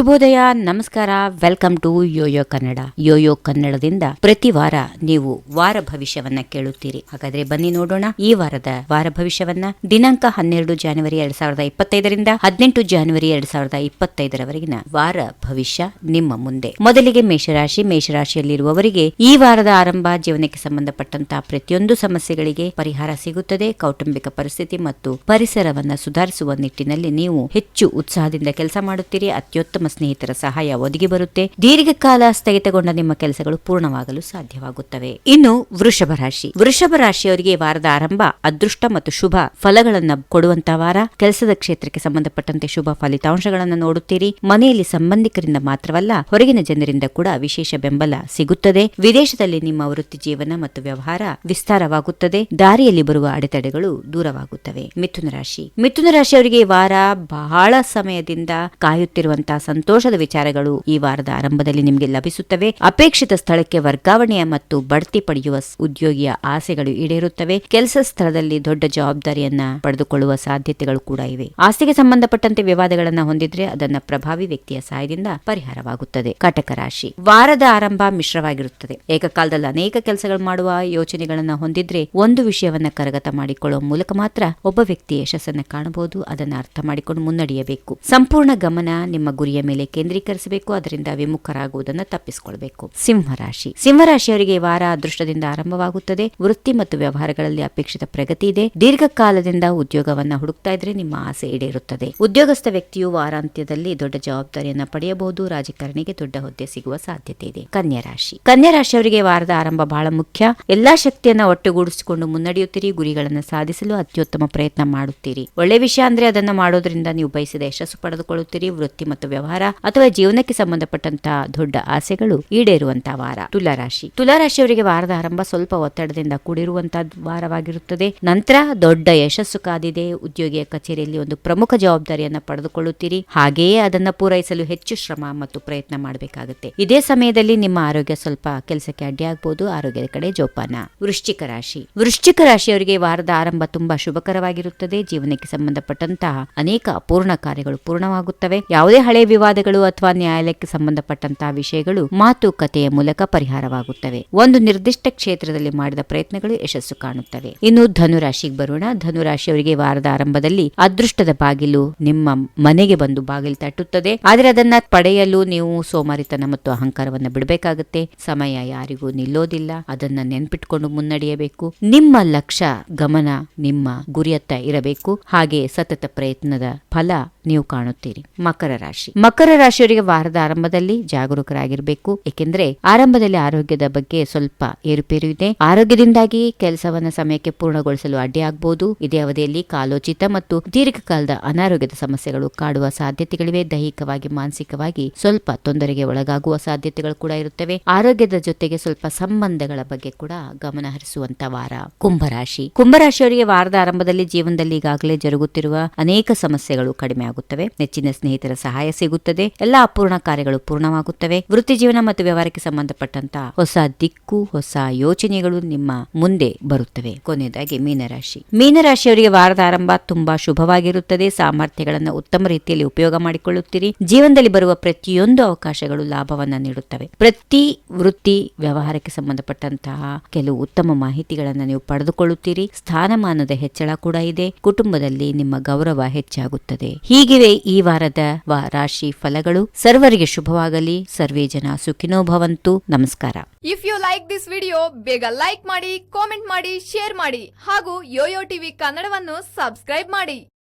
ಶುಭೋದಯ, ನಮಸ್ಕಾರ, welcome to YoYo Kannada. YoYo ಕನ್ನಡದಿಂದ ಪ್ರತಿ ವಾರ ನೀವು ವಾರ ಭವಿಷ್ಯವನ್ನ ಕೇಳುತ್ತೀರಿ. ಹಾಗಾದ್ರೆ ಬನ್ನಿ ನೋಡೋಣ ಈ ವಾರದ ವಾರ ಭವಿಷ್ಯವನ್ನ. ದಿನಾಂಕ 12 ಜಾನ್ವರಿ 2025ರಿಂದ 18 ಜಾನ್ವರಿ 2025ರವರೆಗಿನ ವಾರ ಭವಿಷ್ಯ ನಿಮ್ಮ ಮುಂದೆ. ಮೊದಲಿಗೆ ಮೇಷರಾಶಿಯಲ್ಲಿರುವವರಿಗೆ ಈ ವಾರದ ಆರಂಭ. ಜೀವನಕ್ಕೆ ಸಂಬಂಧಪಟ್ಟಂತಹ ಪ್ರತಿಯೊಂದು ಸಮಸ್ಯೆಗಳಿಗೆ ಪರಿಹಾರ ಸಿಗುತ್ತದೆ. ಕೌಟುಂಬಿಕ ಪರಿಸ್ಥಿತಿ ಮತ್ತು ಪರಿಸರವನ್ನ ಸುಧಾರಿಸುವ ನಿಟ್ಟಿನಲ್ಲಿ ನೀವು ಹೆಚ್ಚು ಉತ್ಸಾಹದಿಂದ ಕೆಲಸ ಮಾಡುತ್ತೀರಿ. ಅತ್ಯುತ್ತಮ ಸ್ನೇಹಿತರ ಸಹಾಯ ಒದಗಿ ಬರುತ್ತೆ. ದೀರ್ಘಕಾಲ ಸ್ಥಗಿತಗೊಂಡ ನಿಮ್ಮ ಕೆಲಸಗಳು ಪೂರ್ಣವಾಗಲು ಸಾಧ್ಯವಾಗುತ್ತವೆ. ಇನ್ನು ವೃಷಭ ರಾಶಿಯವರಿಗೆ ವಾರದ ಆರಂಭ ಅದೃಷ್ಟ ಮತ್ತು ಶುಭ ಫಲಗಳನ್ನ ಕೊಡುವಂತಹ ವಾರ. ಕೆಲಸದ ಕ್ಷೇತ್ರಕ್ಕೆ ಸಂಬಂಧಪಟ್ಟಂತೆ ಶುಭ ಫಲಿತಾಂಶಗಳನ್ನು ನೋಡುತ್ತೀರಿ. ಮನೆಯಲ್ಲಿ ಸಂಬಂಧಿಕರಿಂದ ಮಾತ್ರವಲ್ಲ, ಹೊರಗಿನ ಜನರಿಂದ ಕೂಡ ವಿಶೇಷ ಬೆಂಬಲ ಸಿಗುತ್ತದೆ. ವಿದೇಶದಲ್ಲಿ ನಿಮ್ಮ ವೃತ್ತಿ ಜೀವನ ಮತ್ತು ವ್ಯವಹಾರ ವಿಸ್ತಾರವಾಗುತ್ತದೆ. ದಾರಿಯಲ್ಲಿ ಬರುವ ಅಡೆತಡೆಗಳು ದೂರವಾಗುತ್ತವೆ. ಮಿಥುನ ರಾಶಿಯವರಿಗೆ ಈ ವಾರ ಬಹಳ ಸಮಯದಿಂದ ಕಾಯುತ್ತಿರುವಂತಹ ಸಂತೋಷದ ವಿಚಾರಗಳು ಈ ವಾರದ ಆರಂಭದಲ್ಲಿ ನಿಮಗೆ ಲಭಿಸುತ್ತವೆ. ಅಪೇಕ್ಷಿತ ಸ್ಥಳಕ್ಕೆ ವರ್ಗಾವಣೆಯ ಮತ್ತು ಬಡ್ತಿ ಪಡೆಯುವ ಉದ್ಯೋಗಿಯ ಆಸೆಗಳು ಈಡೇರುತ್ತವೆ. ಕೆಲಸ ಸ್ಥಳದಲ್ಲಿ ದೊಡ್ಡ ಜವಾಬ್ದಾರಿಯನ್ನ ಪಡೆದುಕೊಳ್ಳುವ ಸಾಧ್ಯತೆಗಳು ಕೂಡ ಇವೆ. ಆಸ್ತಿಗೆ ಸಂಬಂಧಪಟ್ಟಂತೆ ವಿವಾದಗಳನ್ನ ಹೊಂದಿದ್ರೆ ಅದನ್ನ ಪ್ರಭಾವಿ ವ್ಯಕ್ತಿಯ ಸಹಾಯದಿಂದ ಪರಿಹಾರವಾಗುತ್ತದೆ. ಕಟಕ ರಾಶಿ ವಾರದ ಆರಂಭ ಮಿಶ್ರವಾಗಿರುತ್ತದೆ. ಏಕಕಾಲದಲ್ಲಿ ಅನೇಕ ಕೆಲಸಗಳು ಮಾಡುವ ಯೋಚನೆಗಳನ್ನ ಹೊಂದಿದ್ರೆ ಒಂದು ವಿಷಯವನ್ನ ಕರಗತ ಮಾಡಿಕೊಳ್ಳುವ ಮೂಲಕ ಮಾತ್ರ ಒಬ್ಬ ವ್ಯಕ್ತಿ ಯಶಸ್ಸನ್ನ ಕಾಣಬಹುದು. ಅದನ್ನ ಅರ್ಥ ಮಾಡಿಕೊಂಡು ಮುನ್ನಡೆಯಬೇಕು. ಸಂಪೂರ್ಣ ಗಮನ ನಿಮ್ಮ ಗುರಿಯ ಮೇಲೆ ಕೇಂದ್ರೀಕರಿಸಬೇಕು. ಅದರಿಂದ ವಿಮುಖರಾಗುವುದನ್ನು ತಪ್ಪಿಸಿಕೊಳ್ಳಬೇಕು. ಸಿಂಹರಾಶಿಯವರಿಗೆ ವಾರ ಅದೃಷ್ಟದಿಂದ ಆರಂಭವಾಗುತ್ತದೆ. ವೃತ್ತಿ ಮತ್ತು ವ್ಯವಹಾರಗಳಲ್ಲಿ ಅಪೇಕ್ಷಿತ ಪ್ರಗತಿ ಇದೆ. ದೀರ್ಘಕಾಲದಿಂದ ಉದ್ಯೋಗವನ್ನ ಹುಡುಕ್ತಾ ಇದ್ರೆ ನಿಮ್ಮ ಆಸೆ ಈಡೇರುತ್ತದೆ. ಉದ್ಯೋಗಸ್ಥ ವ್ಯಕ್ತಿಯು ವಾರಾಂತ್ಯದಲ್ಲಿ ದೊಡ್ಡ ಜವಾಬ್ದಾರಿಯನ್ನ ಪಡೆಯಬಹುದು. ರಾಜಕಾರಣಿಗೆ ದೊಡ್ಡ ಹುದ್ದೆ ಸಿಗುವ ಸಾಧ್ಯತೆ ಇದೆ. ಕನ್ಯಾ ರಾಶಿಯವರಿಗೆ ವಾರದ ಆರಂಭ ಬಹಳ ಮುಖ್ಯ. ಎಲ್ಲಾ ಶಕ್ತಿಯನ್ನ ಒಟ್ಟುಗೂಡಿಸಿಕೊಂಡು ಮುನ್ನಡೆಯುತ್ತೀರಿ. ಗುರಿಗಳನ್ನು ಸಾಧಿಸಲು ಅತ್ಯುತ್ತಮ ಪ್ರಯತ್ನ ಮಾಡುತ್ತೀರಿ. ಒಳ್ಳೆ ವಿಷಯ ಅಂದ್ರೆ ಅದನ್ನ ಮಾಡೋದ್ರಿಂದ ನೀವು ಬಯಸಿದ ಯಶಸ್ಸು ಪಡೆದುಕೊಳ್ಳುತ್ತೀರಿ. ವೃತ್ತಿ ಮತ್ತು ವ್ಯವಹಾರ ಅಥವಾ ಜೀವನಕ್ಕೆ ಸಂಬಂಧಪಟ್ಟಂತಹ ದೊಡ್ಡ ಆಸೆಗಳು ಈಡೇರುವಂತಹ ವಾರ. ತುಲಾರಾಶಿಯವರಿಗೆ ವಾರದ ಆರಂಭ ಸ್ವಲ್ಪ ಒತ್ತಡದಿಂದ ಕೂಡಿರುವಂತಹ ವಾರವಾಗಿರುತ್ತದೆ. ನಂತರ ದೊಡ್ಡ ಯಶಸ್ಸು ಕಾದಿದೆ. ಉದ್ಯೋಗಿಯ ಕಚೇರಿಯಲ್ಲಿ ಒಂದು ಪ್ರಮುಖ ಜವಾಬ್ದಾರಿಯನ್ನ ಪಡೆದುಕೊಳ್ಳುತ್ತೀರಿ. ಹಾಗೆಯೇ ಅದನ್ನ ಪೂರೈಸಲು ಹೆಚ್ಚು ಶ್ರಮ ಮತ್ತು ಪ್ರಯತ್ನ ಮಾಡಬೇಕಾಗುತ್ತೆ. ಇದೇ ಸಮಯದಲ್ಲಿ ನಿಮ್ಮ ಆರೋಗ್ಯ ಸ್ವಲ್ಪ ಕೆಲಸಕ್ಕೆ ಅಡ್ಡಿಯಾಗಬಹುದು. ಆರೋಗ್ಯದ ಕಡೆ ಜೋಪಾನ. ವೃಶ್ಚಿಕ ರಾಶಿಯವರಿಗೆ ವಾರದ ಆರಂಭ ತುಂಬಾ ಶುಭಕರವಾಗಿರುತ್ತದೆ. ಜೀವನಕ್ಕೆ ಸಂಬಂಧಪಟ್ಟಂತಹ ಅನೇಕ ಅಪೂರ್ಣ ಕಾರ್ಯಗಳು ಪೂರ್ಣವಾಗುತ್ತವೆ. ಯಾವುದೇ ಹಳೆ ವಿವಾದಗಳು ಅಥವಾ ನ್ಯಾಯಾಲಯಕ್ಕೆ ಸಂಬಂಧಪಟ್ಟಂತಹ ವಿಷಯಗಳು ಮಾತುಕತೆಯ ಮೂಲಕ ಪರಿಹಾರವಾಗುತ್ತವೆ. ಒಂದು ನಿರ್ದಿಷ್ಟ ಕ್ಷೇತ್ರದಲ್ಲಿ ಮಾಡಿದ ಪ್ರಯತ್ನಗಳು ಯಶಸ್ಸು ಕಾಣುತ್ತವೆ. ಇನ್ನು ಧನುರಾಶಿಗೆ ಬರೋಣ. ಧನುರಾಶಿಯವರಿಗೆ ವಾರದ ಆರಂಭದಲ್ಲಿ ಅದೃಷ್ಟದ ಬಾಗಿಲು ನಿಮ್ಮ ಮನೆಗೆ ಬಂದು ಬಾಗಿಲು ತಟ್ಟುತ್ತದೆ. ಆದರೆ ಅದನ್ನ ಪಡೆಯಲು ನೀವು ಸೋಮಾರಿತನ ಮತ್ತು ಅಹಂಕಾರವನ್ನ ಬಿಡಬೇಕಾಗುತ್ತೆ. ಸಮಯ ಯಾರಿಗೂ ನಿಲ್ಲೋದಿಲ್ಲ. ಅದನ್ನ ನೆನ್ಪಿಟ್ಕೊಂಡು ಮುನ್ನಡೆಯಬೇಕು. ನಿಮ್ಮ ಲಕ್ಷ್ಯ ಗಮನ ನಿಮ್ಮ ಗುರಿಯತ್ತ ಇರಬೇಕು. ಹಾಗೆ ಸತತ ಪ್ರಯತ್ನದ ಫಲ ನೀವು ಕಾಣುತ್ತೀರಿ. ಮಕರ ರಾಶಿಯವರಿಗೆ ವಾರದ ಆರಂಭದಲ್ಲಿ ಜಾಗರೂಕರಾಗಿರಬೇಕು. ಏಕೆಂದ್ರೆ ಆರಂಭದಲ್ಲಿ ಆರೋಗ್ಯದ ಬಗ್ಗೆ ಸ್ವಲ್ಪ ಏರುಪೇರು ಇದೆ. ಆರೋಗ್ಯದಿಂದಾಗಿ ಕೆಲಸವನ್ನ ಸಮಯಕ್ಕೆ ಪೂರ್ಣಗೊಳಿಸಲು ಅಡ್ಡಿಯಾಗಬಹುದು. ಇದೇ ಅವಧಿಯಲ್ಲಿ ಕಾಲೋಚಿತ ಮತ್ತು ದೀರ್ಘಕಾಲದ ಅನಾರೋಗ್ಯದ ಸಮಸ್ಯೆಗಳು ಕಾಡುವ ಸಾಧ್ಯತೆಗಳಿವೆ. ದೈಹಿಕವಾಗಿ ಮಾನಸಿಕವಾಗಿ ಸ್ವಲ್ಪ ತೊಂದರೆಗೆ ಒಳಗಾಗುವ ಸಾಧ್ಯತೆಗಳು ಕೂಡ ಇರುತ್ತವೆ. ಆರೋಗ್ಯದ ಜೊತೆಗೆ ಸ್ವಲ್ಪ ಸಂಬಂಧಗಳ ಬಗ್ಗೆ ಕೂಡ ಗಮನ ಹರಿಸುವಂತ ವಾರ. ಕುಂಭರಾಶಿಯವರಿಗೆ ವಾರದ ಆರಂಭದಲ್ಲಿ ಜೀವನದಲ್ಲಿ ಈಗಾಗಲೇ ಜರುಗುತ್ತಿರುವ ಅನೇಕ ಸಮಸ್ಯೆಗಳು ಕಡಿಮೆ ಆಗುತ್ತವೆ. ನೆಚ್ಚಿನ ಸ್ನೇಹಿತರ ಸಹಾಯ ಸಿಗುತ್ತದೆ. ಎಲ್ಲಾ ಅಪೂರ್ಣ ಕಾರ್ಯಗಳು ಪೂರ್ಣವಾಗುತ್ತವೆ. ವೃತ್ತಿ ಜೀವನ ಮತ್ತು ವ್ಯವಹಾರಕ್ಕೆ ಸಂಬಂಧಪಟ್ಟಂತಹ ಹೊಸ ದಿಕ್ಕು, ಹೊಸ ಯೋಚನೆಗಳು ನಿಮ್ಮ ಮುಂದೆ ಬರುತ್ತವೆ. ಕೊನೆಯದಾಗಿ ಮೀನರಾಶಿಯವರಿಗೆ ವಾರದ ಆರಂಭ ತುಂಬಾ ಶುಭವಾಗಿರುತ್ತದೆ. ಸಾಮರ್ಥ್ಯಗಳನ್ನು ಉತ್ತಮ ರೀತಿಯಲ್ಲಿ ಉಪಯೋಗ ಮಾಡಿಕೊಳ್ಳುತ್ತೀರಿ. ಜೀವನದಲ್ಲಿ ಬರುವ ಪ್ರತಿಯೊಂದು ಅವಕಾಶಗಳು ಲಾಭವನ್ನ ನೀಡುತ್ತವೆ. ಪ್ರತಿ ವೃತ್ತಿ ವ್ಯವಹಾರಕ್ಕೆ ಸಂಬಂಧಪಟ್ಟಂತಹ ಕೆಲವು ಉತ್ತಮ ಮಾಹಿತಿಗಳನ್ನು ನೀವು ಪಡೆದುಕೊಳ್ಳುತ್ತೀರಿ. ಸ್ಥಾನಮಾನದ ಹೆಚ್ಚಳ ಕೂಡ ಇದೆ. ಕುಟುಂಬದಲ್ಲಿ ನಿಮ್ಮ ಗೌರವ ಹೆಚ್ಚಾಗುತ್ತದೆ. ಹೀಗಿವೆ ಈ ವಾರದ ರಾಶಿ ಫಲಗಳು. ಸರ್ವರಿಗೆ ಶುಭವಾಗಲಿ. ಸರ್ವೇ ಜನ ಸುಖಿನೋ ಭವಂತು. ನಮಸ್ಕಾರ. If you like this video, ಬೇಗ ಲೈಕ್ ಮಾಡಿ, ಕಾಮೆಂಟ್ ಮಾಡಿ, ಶೇರ್ ಮಾಡಿ ಹಾಗೂ ಯೋಯೋ ಟಿವಿ ಕನ್ನಡವನ್ನು ಸಬ್ಸ್ಕ್ರೈಬ್ ಮಾಡಿ.